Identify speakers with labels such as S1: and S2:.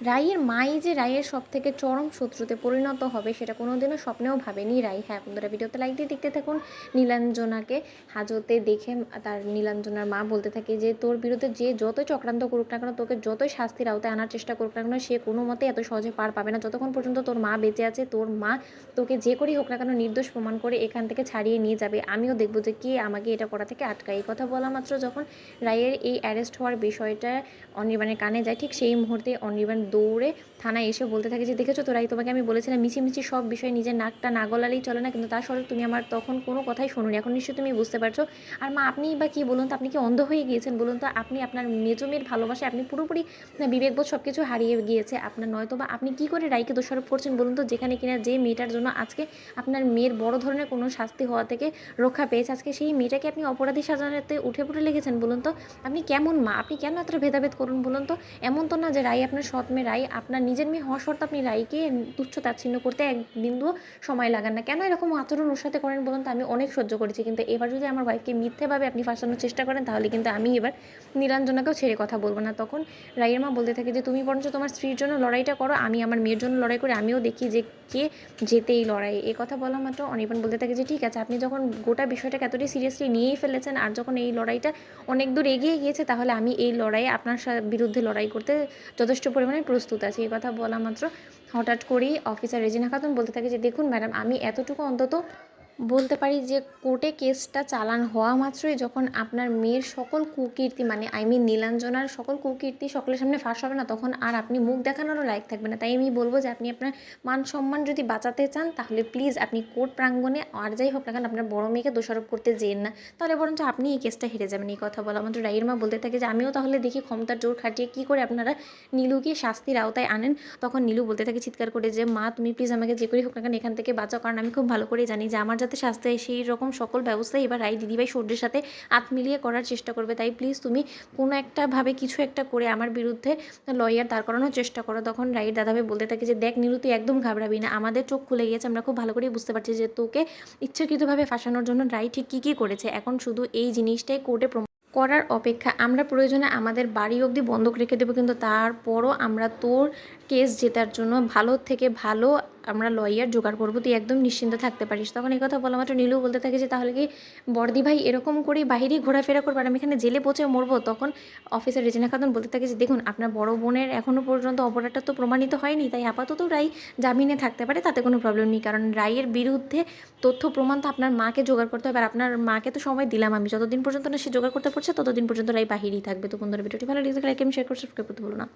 S1: রাইয়ের মাই যে রাইয়ের সবথেকে চরম শত্রুতে পরিণত হবে সেটা কোনোদিনও স্বপ্নেও ভাবেনি রাই। হ্যাঁ বন্ধুরা, ভিডিওতে লাইক দিয়ে দেখতে থাকুন। নীলাঞ্জনাকে হাজতে দেখে তার নীলাঞ্জনার মা বলতে থাকে যে তোর বিরুদ্ধে যে যতই চক্রান্ত করুক না কেন, তোকে যতই শাস্তির আওতায় আনার চেষ্টা করুক না কেন, সে কোনো মতে এত সহজে পার পাবে না। যতক্ষণ পর্যন্ত তোর মা বেঁচে আছে, তোর মা তোকে যে করেই হোক না কেন নির্দোষ প্রমাণ করে এখান থেকে ছাড়িয়ে নিয়ে যাবে। আমিও দেখবো যে কে আমাকে এটা করা থেকে আটকায়। এই কথা বলা মাত্র যখন রায়ের এই অ্যারেস্ট হওয়ার বিষয়টা অনির্বাণের কানে যায়, ঠিক সেই মুহূর্তে অনির্বাণ দৌড়ে থানায় এসে বলতে থাকে যে দেখেছো তো রাই, তোমাকে আমি বলেছিলাম মিছিমিছি সব বিষয়ে নিজের নাকটা না গলালেই চলে না, কিন্তু তার সত্ত্বেও তুমি আমার তখন কোনো কথাই শোনোনি। এখন নিশ্চয়ই তুমি বুঝতে পারছো। আর মা আপনিই বা কী বলুন তো, আপনি কি অন্ধ হয়ে গিয়েছেন বলুন তো? আপনি আপনার মেজো মেয়ের ভালোবাসায় আপনি পুরোপুরি বিবেকবোধ সব কিছু হারিয়ে গিয়েছে আপনার। নয়তো বা আপনি কী করে রাইকে দোষারোপ করছেন বলুন তো? যেখানে কিনা যে মেয়েটার জন্য আজকে আপনার মেয়ের বড় ধরনের কোনো শাস্তি হওয়া থেকে রক্ষা পেয়েছে, আজকে সেই মেয়েটাকে আপনি অপরাধী সাজানোতে উঠে পড়ে লেগেছেন বলুন তো? আপনি কেমন মা? আপনি কেন এতটা ভেদাভেদ করুন বলুন তো? এমন তো না যে রাই আপনার সৎ মেয়ে। রাই আপনার নিজের মেয়ে হওয়া সত্ত্বেও আপনি রাইকে তুচ্ছ তাচ্ছিন্ন করতে এক বিন্দুও সময় লাগান না। কেন এরকম আচরণ ওর সাথে করেন বলুন তো? আমি অনেক সহ্য করেছি, কিন্তু এবার যদি আমার ওয়াইফকে মিথ্যেভাবে আপনি ফাঁসানোর চেষ্টা করেন, তাহলে কিন্তু আমি এবার নীলাঞ্জনাকেও ছেড়ে কথা বলবো না। তখন রাইয়ের মা বলতে থাকে যে তুমি বরঞ্চ তোমার স্ত্রীর জন্য লড়াইটা করো, আমি আমার মেয়ের জন্য লড়াই করে আমিও দেখি যে কে যেতে এই লড়াই। এ কথা বলা মাত্র অনির্বাণ বলতে থাকে যে ঠিক আছে, আপনি যখন গোটা বিষয়টাকে এতটাই সিরিয়াসলি নিয়েই ফেলেছেন, আর যখন এই লড়াইটা অনেক দূর এগিয়ে গিয়েছে, তাহলে আমি এই লড়াইয়ে আপনার বিরুদ্ধে লড়াই করতে যথেষ্ট পরিমাণে প্রস্তুত আছি। এই কথা বলা মাত্র হঠাৎ করেই অফিসার রেজিনা খাতুন বলতে থাকে যে দেখুন ম্যাডাম, আমি এতটুকু অন্তত বলতে পারি যে কোর্টে কেসটা চালান হওয়া মাত্রই যখন আপনার মেয়ের সকল কুকীর্তি, মানে নীলাঞ্জনার সকল কুকীর্তি সকলের সামনে ফাঁস হবে না, তখন আর আপনি মুখ দেখানোরও লায়ক থাকবে না। তাই আমি বলবো যে আপনি আপনার মান সম্মান যদি বাঁচাতে চান, তাহলে প্লিজ আপনি কোর্ট প্রাঙ্গণে আর যাই হোক না কেন আপনার বড় মেয়েকে দোষারোপ করতে যেন না, তাহলে বরঞ্চ আপনি এই কেসটা হেরে যাবেন। এই কথা বলা মাত্র রাইয়ের মা বলতে থাকে যে আমিও তাহলে দেখি ক্ষমতার জোর খাটিয়ে কী করে আপনারা নীলুকে শাস্তির আওতায় আনেন। তখন নীলু বলতে থাকে চিৎকার করে যে মা তুমি প্লিজ আমাকে যে করেই হোক না কেন এখান থেকে বাঁচাও, কারণ আমি খুব ভালো করেই জানি যে আমার যাতে শাস্তি হয় সেই রকম সকল ব্যবস্থাই এবার রাই দিদিভাই সূর্যের সাথে হাত মিলিয়ে করার চেষ্টা করবে। তাই প্লিজ তুমি কোনো একটা ভাবে কিছু একটা করে আমার বিরুদ্ধে লয়ার দাঁড় করানোর চেষ্টা করো। তখন রাইয়ের দাদাভাই বলতে থাকে যে দেখ নীলু, তুই একদম ঘাবড়াবি না, আমাদের চোখ খুলে গিয়েছে, আমরা খুব ভালো করেই বুঝতে পারছি যে তোকে ইচ্ছাকৃতভাবে ফাঁসানোর জন্য রাই ঠিক কী কী করেছে। এখন শুধু এই জিনিসটাই কোর্টে করার অপেক্ষা। আমরা প্রয়োজনে আমাদের বাড়ি অবধি বন্ধক রেখে দেবো, কিন্তু তারপরও আমরা তোর কেস জেতার জন্য ভালো থেকে ভালো আমরা লয়ার জোগাড় করবো, তুই একদম নিশ্চিন্ত থাকতে পারিস। তখন এই কথা বলা মাত্র নীলু বলতে থাকে যে তাহলে কি বর্দি ভাই এরকম করেই বাহিরেই ঘোরাফেরা করবে আর আমি এখানে জেলে পৌঁছে মরবো? তখন অফিসার রেজিনা খাতুন বলতে থাকে যে দেখুন আপনার বড় বোনের এখনও পর্যন্ত অপরাধটা তো প্রমাণিত হয়নি, তাই আপাতত রাই জামিনে থাকতে পারে, তাতে কোনো প্রবলেম নেই। কারণ রাইয়ের বিরুদ্ধে তথ্য প্রমাণ তো আপনার মাকে জোগাড় করতে হবে, আর আপনার মাকে তো সময় দিলাম আমি, যতদিন পর্যন্ত না সে জোগাড় করতে পারছে ততদিন পর্যন্ত রাই বাহিরেই থাকবে। তো বন্ধুরা, ভিডিওটি ভালো লেগে থাকলে লাইক এবং শেয়ার করে সাবস্ক্রাইব করতে ভুলো না।